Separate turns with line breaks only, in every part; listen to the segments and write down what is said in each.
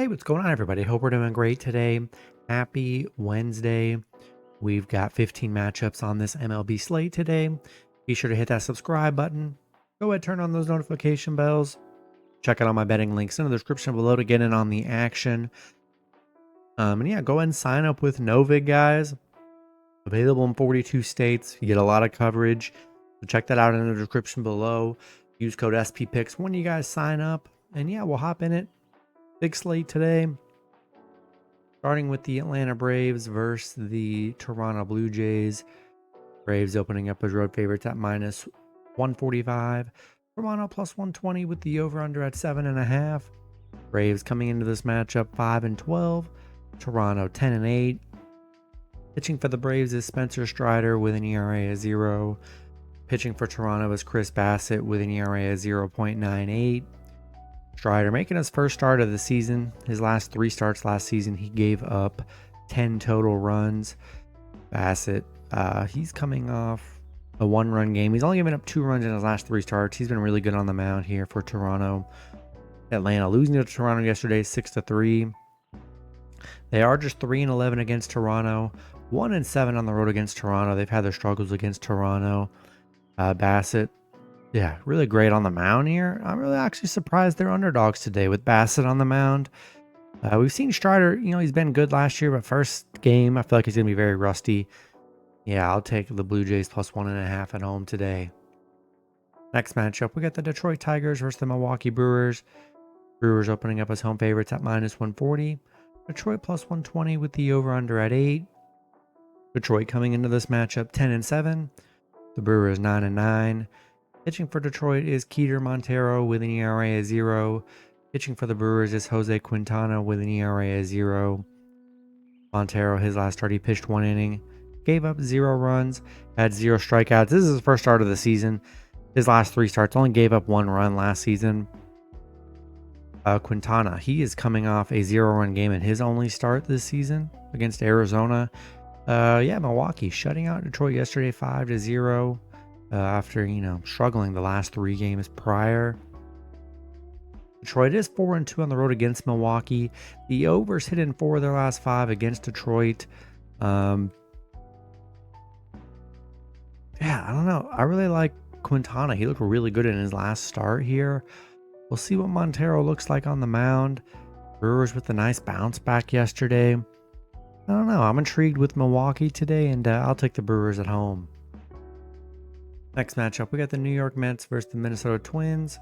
Hey, what's going on, everybody? Hope we're doing great today. Happy Wednesday. We've got 15 matchups on this MLB slate today. Be sure to hit that subscribe button. Go ahead, turn on those notification bells. Check out all my betting links in the description below to get in on the action. And yeah, go ahead and sign up with Novig, guys. Available in 42 states. You get a lot of coverage. So check that out in the description below. Use code SPPICKS when you guys sign up. And yeah, we'll hop in it. Big slate today. Starting with the Atlanta Braves versus the Toronto Blue Jays. Braves opening up as road favorites at minus 145. Toronto plus 120 with the over-under at 7.5. Braves coming into this matchup 5-12. Toronto 10-8. Pitching for the Braves is Spencer Strider with an ERA of 0. Pitching for Toronto is Chris Bassett with an ERA of 0.98. Strider making his first start of the season. His last 3 starts last season, he gave up 10 total runs. Bassett, he's coming off a 1-run game. He's only given up 2 runs in his last 3 starts. He's been really good on the mound here for Toronto. Atlanta losing to Toronto yesterday, 6-3. They are just 3-11 against Toronto, 1-7 on the road against Toronto. They've had their struggles against Toronto. Bassett, yeah, really great on the mound here. I'm really actually surprised they're underdogs today with Bassett on the mound. We've seen Strider, he's been good last year, but first game, I feel like he's going to be very rusty. Yeah, I'll take the Blue Jays plus 1.5 at home today. Next matchup, we got the Detroit Tigers versus the Milwaukee Brewers. Brewers opening up as home favorites at minus 140. Detroit plus 120 with the over-under at 8. Detroit coming into this matchup 10-7. The Brewers 9-9. Pitching for Detroit is Keter Montero with an ERA of 0. Pitching for the Brewers is Jose Quintana with an ERA of 0. Montero, his last start, he pitched 1 inning. Gave up 0 runs, had 0 strikeouts. This is his first start of the season. His last 3 starts only gave up 1 run last season. Quintana, he is coming off a 0-run game in his only start this season against Arizona. Milwaukee shutting out Detroit yesterday 5-0. After, struggling the last 3 games prior. Detroit is 4-2 on the road against Milwaukee. The overs hit in 4 of their last 5 against Detroit. I don't know. I really like Quintana. He looked really good in his last start here. We'll see what Montero looks like on the mound. Brewers with a nice bounce back yesterday. I don't know. I'm intrigued with Milwaukee today, and I'll take the Brewers at home. Next matchup, we got the New York Mets versus the Minnesota Twins.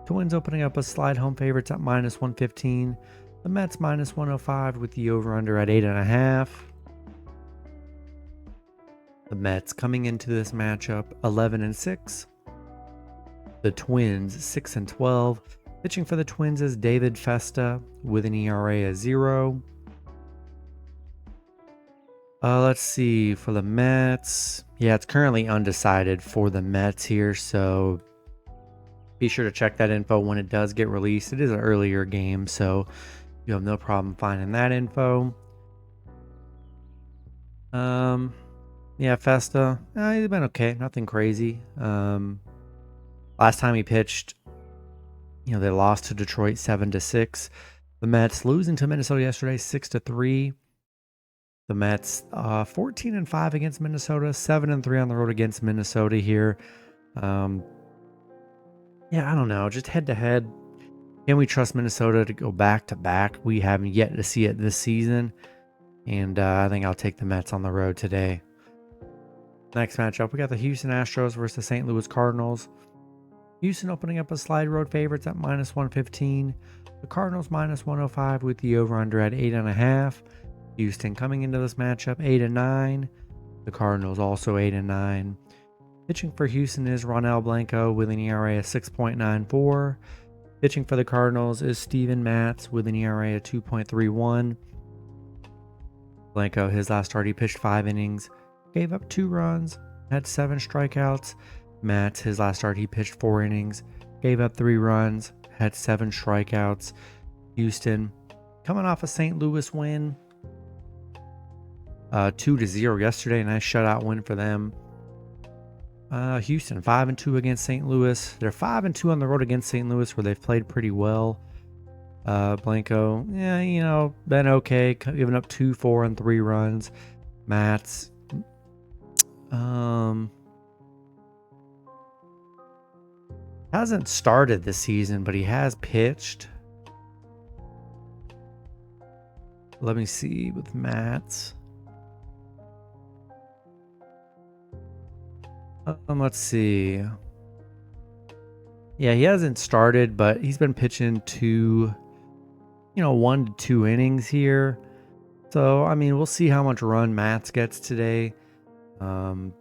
Twins opening up as slide home favorites at minus 115. The Mets minus 105 with the over-under at 8.5. The Mets coming into this matchup 11-6. The Twins 6-12. Pitching for the Twins is David Festa with an ERA of 0. Let's see, for the Mets. Yeah, it's currently undecided for the Mets here, so be sure to check that info when it does get released. It is an earlier game, so you have no problem finding that info. Festa, he's been okay, nothing crazy. Last time he pitched, they lost to Detroit 7-6. The Mets losing to Minnesota yesterday 6-3. The Mets 14-5 against Minnesota, 7-3 on the road against Minnesota here. I don't know. Just head to head, can we trust Minnesota to go back to back? We haven't yet to see it this season, and I think I'll take the Mets on the road today. Next matchup, we got the Houston Astros versus the St. Louis Cardinals. Houston opening up as slide road favorites at minus 115. The Cardinals minus 105 with the over-under at 8.5. Houston coming into this matchup 8-9. The Cardinals also 8-9. Pitching for Houston is Ronel Blanco with an ERA of 6.94. Pitching for the Cardinals is Steven Matz with an ERA of 2.31. Blanco, his last start, he pitched 5 innings, gave up 2 runs, had 7 strikeouts. Matz, his last start, he pitched 4 innings, gave up 3 runs, had 7 strikeouts. Houston coming off a St. Louis win. 2-0 yesterday. Nice shutout win for them. Houston 5-2 against St. Louis. They're 5-2 on the road against St. Louis, where they've played pretty well. Blanco, yeah, you know, been okay, giving up 2, 4, and 3 runs. Mats, hasn't started this season, but he has pitched. Let me see with Mats. Let's see. Yeah, he hasn't started, but he's been pitching 1 to 2 innings here. So, I mean, we'll see how much run Mats gets today. The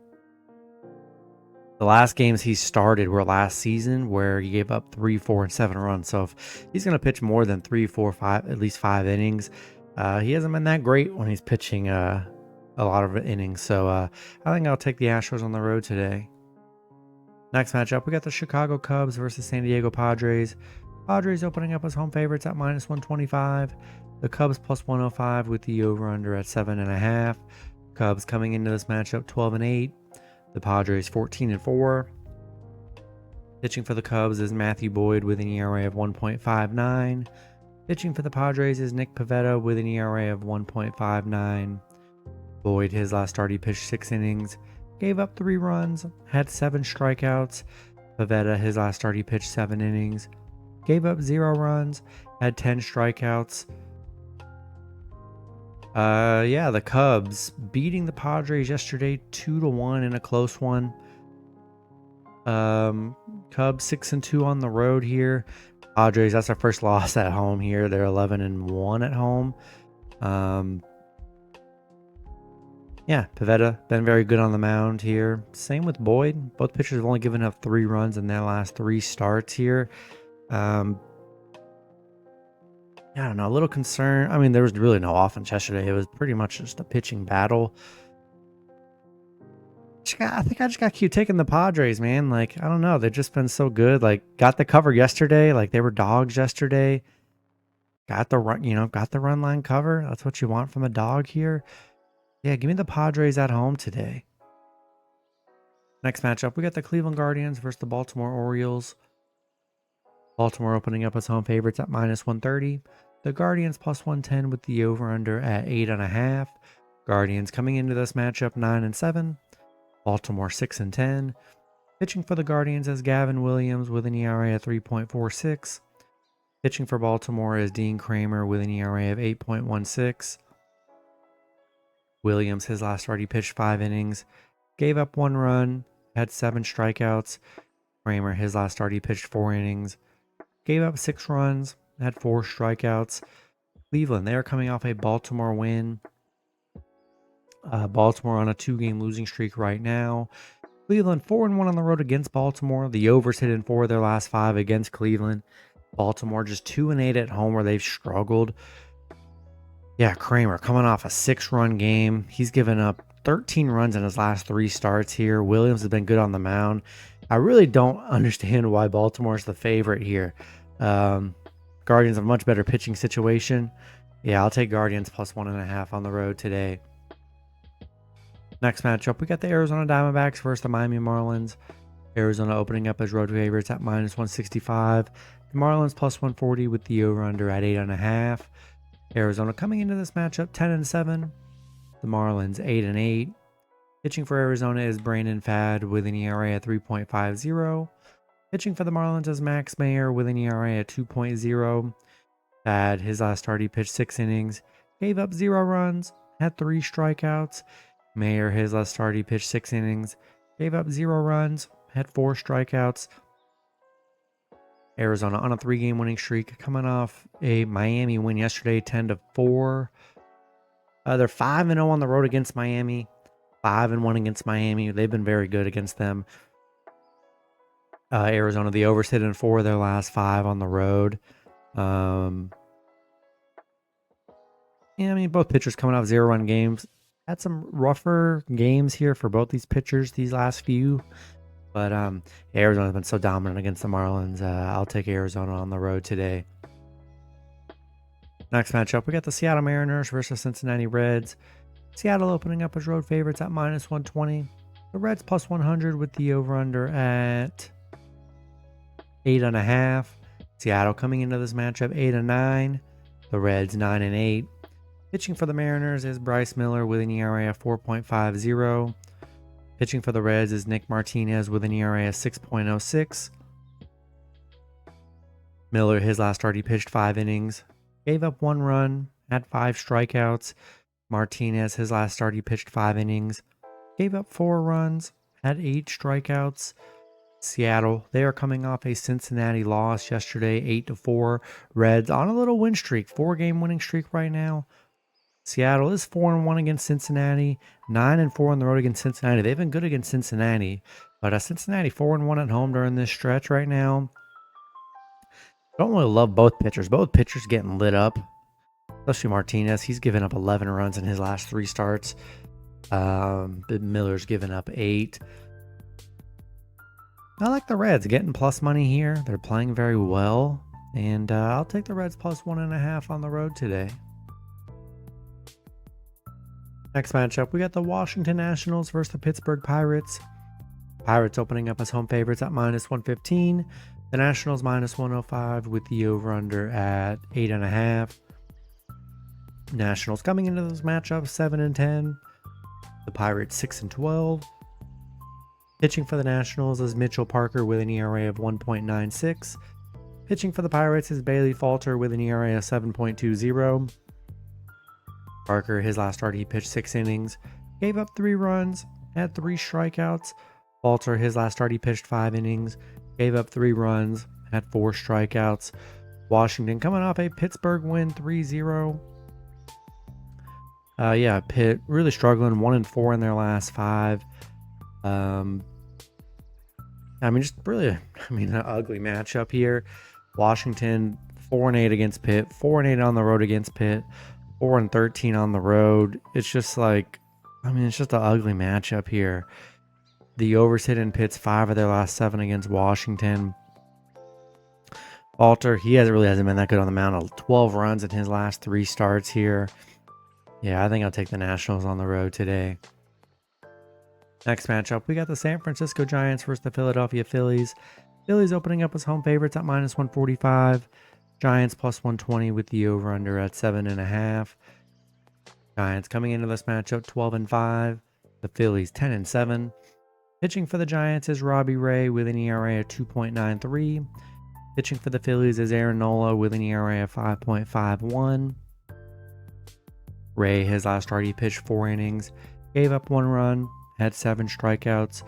last games he started were last season, where he gave up 3, 4, and 7 runs. So if he's going to pitch more than 3, 4, 5, at least 5 innings, he hasn't been that great when he's pitching a lot of innings. So I think I'll take the Astros on the road today. Next matchup, we got the Chicago Cubs versus San Diego Padres. Padres opening up as home favorites at -125. The Cubs +105 with the over-under at 7.5. Cubs coming into this matchup 12-8. The Padres 14-4. Pitching for the Cubs is Matthew Boyd with an ERA of 1.59. Pitching for the Padres is Nick Pivetta with an ERA of 1.59. Boyd, his last start, he pitched 6 innings, gave up 3 runs, had 7 strikeouts. Pivetta, his last start, he pitched 7 innings, gave up 0 runs, had 10 strikeouts. The Cubs beating the Padres yesterday 2-1 in a close one. Cubs 6-2 on the road here. Padres, that's their first loss at home here. They're 11-1 at home. Pivetta been very good on the mound here. Same with Boyd. Both pitchers have only given up 3 runs in their last 3 starts here. I don't know, a little concern. I mean, there was really no offense yesterday. It was pretty much just a pitching battle. I think I just got cute taking the Padres, man. Like, I don't know. They've just been so good. Like, got the cover yesterday. Like, they were dogs yesterday. Got the run line cover. That's what you want from a dog here. Yeah, give me the Padres at home today. Next matchup, we got the Cleveland Guardians versus the Baltimore Orioles. Baltimore opening up as home favorites at -130. The Guardians +110 with the over-under at 8.5. Guardians coming into this matchup 9-7. Baltimore 6-10. Pitching for the Guardians is Gavin Williams with an ERA of 3.46. Pitching for Baltimore is Dean Kramer with an ERA of 8.16. Williams, his last start, he pitched 5 innings, gave up 1 run, had 7 strikeouts. Kramer, his last start, he pitched 4 innings, gave up 6 runs, had 4 strikeouts. Cleveland, they are coming off a Baltimore win. Baltimore on a 2-game losing streak right now. Cleveland 4-1 on the road against Baltimore. The overs hit in 4 of their last 5 against Cleveland. Baltimore just 2-8 at home where they've struggled. Yeah, Kramer coming off a 6-run game. He's given up 13 runs in his last 3 starts here. Williams has been good on the mound. I really don't understand why Baltimore's the favorite here. Guardians have a much better pitching situation. Yeah, I'll take Guardians +1.5 on the road today. Next matchup, we got the Arizona Diamondbacks versus the Miami Marlins. Arizona opening up as road favorites at -165. The Marlins +140 with the over-under at 8.5. Arizona coming into this matchup 10-7. The Marlins 8-8. Pitching for Arizona is Brandon Fad with an ERA at 3.50. Pitching for the Marlins is Max Mayer with an ERA at 2.0. Fad, his last start, he pitched 6 innings, gave up 0 runs, had 3 strikeouts. Mayer, his last start, he pitched 6 innings, gave up 0 runs, had 4 strikeouts. Arizona on a 3-game winning streak, coming off a Miami win yesterday, 10-4. They're 5-0 on the road against Miami, 5-1 against Miami. They've been very good against them. Arizona, the overs hit in 4 of their last 5 on the road. Both pitchers coming off 0-run games. Had some rougher games here for both these pitchers these last few. But Arizona's been so dominant against the Marlins. I'll take Arizona on the road today. Next matchup, we got the Seattle Mariners versus Cincinnati Reds. Seattle opening up as road favorites at -120. The Reds +100 with the over-under at 8.5. Seattle coming into this matchup 8-9. The Reds 9-8. Pitching for the Mariners is Bryce Miller with an ERA of 4.50. Pitching for the Reds is Nick Martinez with an ERA of 6.06. Miller, his last start, he pitched 5 innings, gave up 1 run, had 5 strikeouts. Martinez, his last start, he pitched 5 innings, gave up 4 runs, had 8 strikeouts. Seattle, they are coming off a Cincinnati loss yesterday, 8-4. Reds on a little win streak, 4-game winning streak right now. Seattle is 4-1 against Cincinnati, 9-4 on the road against Cincinnati. They've been good against Cincinnati, but Cincinnati 4-1 at home during this stretch right now. Don't really love both pitchers. Both pitchers getting lit up, especially Martinez. He's given up 11 runs in his last 3 starts. Miller's given up 8. I like the Reds getting plus money here. They're playing very well, and I'll take the Reds plus 1.5 on the road today. Next matchup, we got the Washington Nationals versus the Pittsburgh Pirates. Pirates opening up as home favorites at -115. The Nationals -105 with the over-under at 8.5. Nationals coming into this matchup 7-10. The Pirates 6-12. Pitching for the Nationals is Mitchell Parker with an ERA of 1.96. Pitching for the Pirates is Bailey Falter with an ERA of 7.20. Parker, his last start, he pitched 6 innings, gave up 3 runs, had 3 strikeouts. Falter, his last start, he pitched 5 innings, gave up 3 runs, had 4 strikeouts. Washington coming off a Pittsburgh win 3-0. Pitt really struggling, 1-4 in their last 5. An ugly matchup here. Washington 4-8 against Pitt, 4-8 on the road against Pitt, 4-13 on the road. It's just it's just an ugly matchup here. The overs hit in Pitt's 5 of their last 7 against Washington. Falter, he hasn't been that good on the mound. 12 runs in his last 3 starts here. Yeah, I think I'll take the Nationals on the road today. Next matchup, we got the San Francisco Giants versus the Philadelphia Phillies. Phillies opening up as home favorites at -145. Giants plus 120 with the over-under at 7.5. Giants coming into this matchup 12-5. The Phillies 10-7. Pitching for the Giants is Robbie Ray with an ERA of 2.93. Pitching for the Phillies is Aaron Nola with an ERA of 5.51. Ray, his last start, he pitched 4 innings, gave up 1 run, had 7 strikeouts.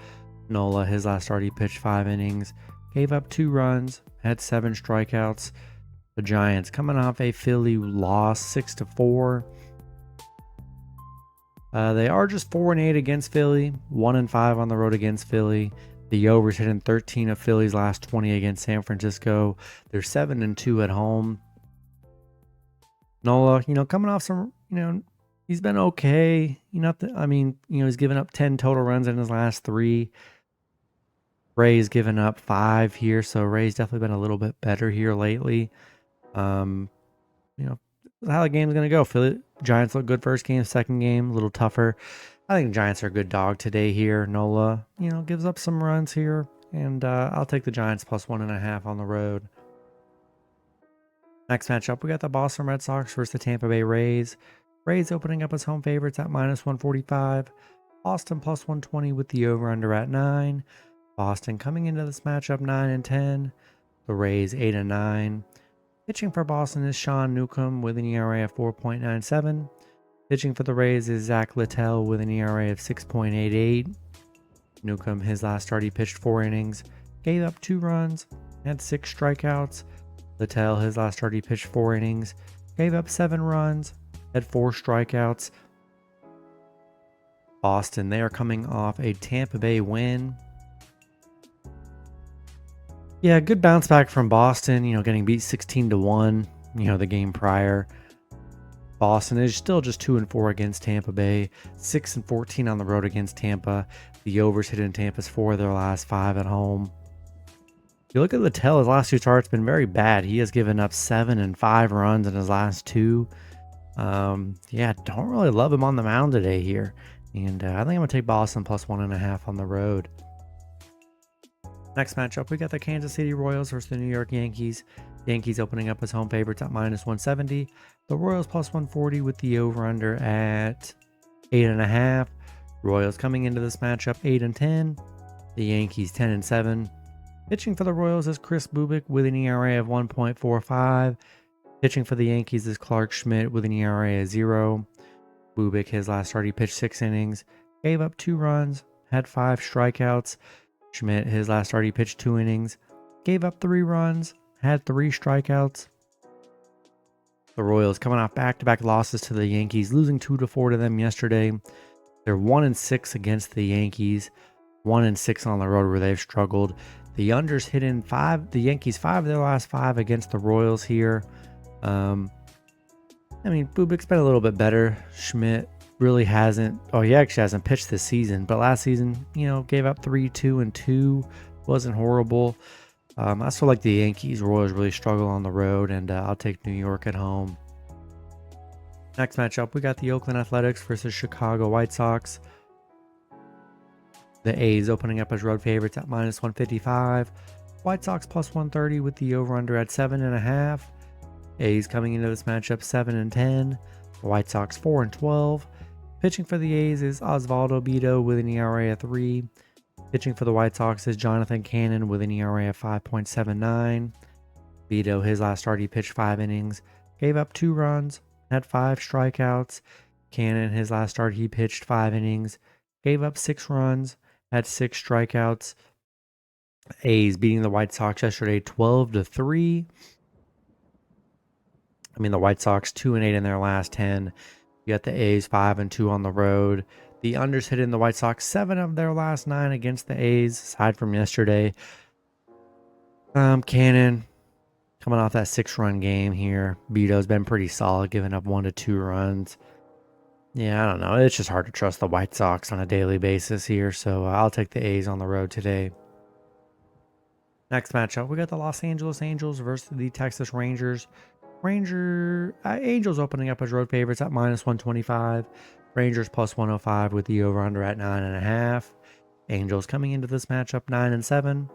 Nola, his last start, he pitched 5 innings, gave up 2 runs, had 7 strikeouts. The Giants coming off a Philly loss 6-4. They are just 4-8 against Philly, 1-5 on the road against Philly. The overs hit in 13 of Philly's last 20 against San Francisco. They're 7-2 at home. Nola, coming off some, he's been okay. He's given up 10 total runs in his last 3. Ray's given up 5 here, so Ray's definitely been a little bit better here lately. How the game's going to go. Philly Giants look good first game, second game, a little tougher. I think the Giants are a good dog today here. Nola, gives up some runs here, and I'll take the Giants plus 1.5 on the road. Next matchup, we got the Boston Red Sox versus the Tampa Bay Rays. Rays opening up as home favorites at -145. Boston plus 120 with the over-under at 9. Boston coming into this matchup 9-10. The Rays 8-9. Pitching for Boston is Sean Newcomb with an ERA of 4.97. Pitching for the Rays is Zach Littell with an ERA of 6.88. Newcomb, his last start, he pitched 4 innings, gave up 2 runs, had 6 strikeouts. Littell, his last start, he pitched 4 innings, gave up 7 runs, had 4 strikeouts. Boston, they are coming off a Tampa Bay win. Yeah, good bounce back from Boston, getting beat 16-1, the game prior. Boston is still just 2-4 against Tampa Bay, 6-14 on the road against Tampa. The overs hit in Tampa's 4 of their last 5 at home. If you look at Littell, his last 2 starts been very bad. He has given up 7 and 5 runs in his last 2. Don't really love him on the mound today here. And I think I'm going to take Boston plus 1.5 on the road. Next matchup, we got the Kansas City Royals versus the New York Yankees. Yankees opening up as home favorites at -170. The Royals +140 with the over-under at 8.5. Royals coming into this matchup 8-10. The Yankees 10-7. Pitching for the Royals is Chris Bubic with an ERA of 1.45. Pitching for the Yankees is Clark Schmidt with an ERA of 0. Bubic, his last start, he pitched 6 innings, gave up 2 runs, had 5 strikeouts. Schmidt, his last start, he pitched 2 innings, gave up 3 runs, had 3 strikeouts. The Royals coming off back-to-back losses to the Yankees, losing 2-4 to them yesterday. They're 1-6 against the Yankees, 1-6 on the road where they've struggled. The unders hit in 5. The Yankees 5 of their last 5 against the Royals here. I mean, Bubik's been a little bit better. Schmidt really hasn't. Oh, he actually hasn't pitched this season, but last season, gave up 3-2-2. Wasn't horrible. I still like the Yankees. Royals really struggle on the road, and I'll take New York at home. Next matchup, we got the Oakland Athletics versus Chicago White Sox. The A's opening up as road favorites at -155. White Sox +130 with the over-under at 7.5. A's coming into this matchup 7-10. The White Sox 4-12. Pitching for the A's is Osvaldo Bido with an ERA of 3. Pitching for the White Sox is Jonathan Cannon with an ERA of 5.79. Bido, his last start, he pitched 5 innings, gave up 2 runs, had 5 strikeouts. Cannon, his last start, he pitched 5 innings, gave up 6 runs, had 6 strikeouts. A's beating the White Sox yesterday 12-3. I mean, the White Sox 2-8 in their last 10. You got the A's 5-2 on the road. The unders hit in the White Sox 7 of their last 9 against the A's, aside from yesterday. Cannon coming off that 6-run game here. Bido's been pretty solid, giving up 1-2 runs. Yeah, I don't know. It's just hard to trust the White Sox on a daily basis here, so I'll take the A's on the road today. Next matchup, we got the Los Angeles Angels versus the Texas Rangers. Angels opening up as road favorites at -125. Rangers +105 with the over-under at 9.5. Angels coming into this matchup 9-7.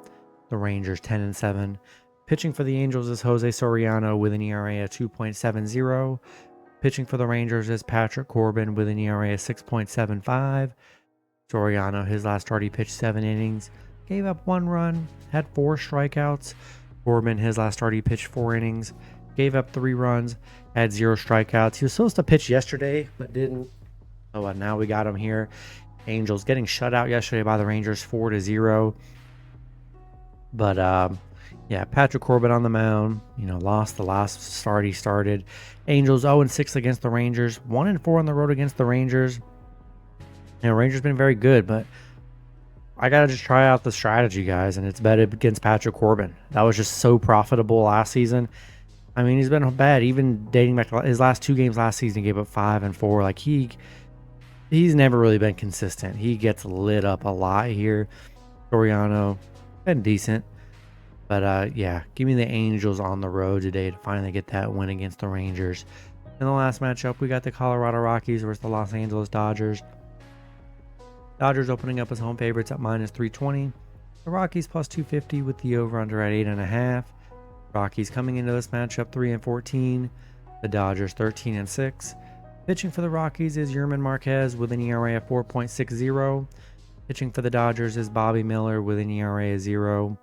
The Rangers 10-7. Pitching for the Angels is Jose Soriano with an ERA of 2.70. Pitching for the Rangers is Patrick Corbin with an ERA of 6.75. Soriano, his last start, he pitched 7 innings, gave up 1 run, had 4 strikeouts. Corbin, his last start, he pitched 4 innings, gave up 3 runs, had 0 strikeouts. He was supposed to pitch yesterday, but didn't. Oh, and now we got him here. Angels getting shut out yesterday by the Rangers 4-0. But, yeah, Patrick Corbin on the mound, lost the last start he started. Angels 0-6 against the Rangers, 1-4 on the road against the Rangers. Rangers been very good, but I got to just try out the strategy, guys, and it's bet against Patrick Corbin. That was just so profitable last season. I mean, he's been bad. Even dating back to his last 2 games last season, he gave up 5 and 4. Like, he's never really been consistent. He gets lit up a lot here. Soriano, been decent. But, yeah, give me the Angels on the road today to finally get that win against the Rangers. In the last matchup, we got the Colorado Rockies versus the Los Angeles Dodgers. Dodgers opening up as home favorites at -320. The Rockies +250 with the over-under at 8.5. Rockies coming into this matchup 3-14. The Dodgers 13-6. Pitching for the Rockies is Yerman Marquez with an ERA of 4.60. Pitching for the Dodgers is Bobby Miller with an ERA of 0.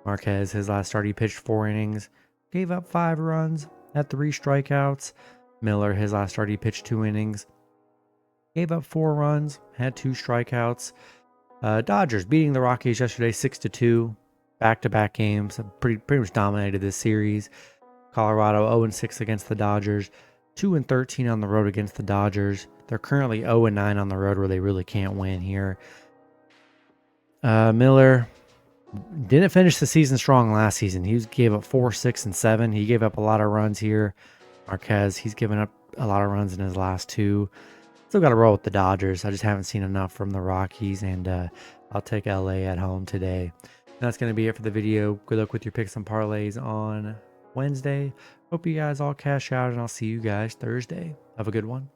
Marquez, his last start, he pitched 4 innings, gave up 5 runs, had 3 strikeouts. Miller, his last start, he pitched 2 innings, gave up 4 runs, had 2 strikeouts. Dodgers beating the Rockies yesterday 6-2. Back-to-back games, pretty much dominated this series. Colorado 0-6 against the Dodgers, 2-13 on the road against the Dodgers. They're currently 0-9 on the road where they really can't win here. Miller didn't finish the season strong last season. He gave up 4, 6, and 7. He gave up a lot of runs here. Marquez, he's given up a lot of runs in his last 2. Still got to roll with the Dodgers. I just haven't seen enough from the Rockies, and I'll take LA at home today. That's going to be it for the video. Good luck with your picks and parlays on Wednesday. Hope you guys all cash out, and I'll see you guys Thursday. Have a good one.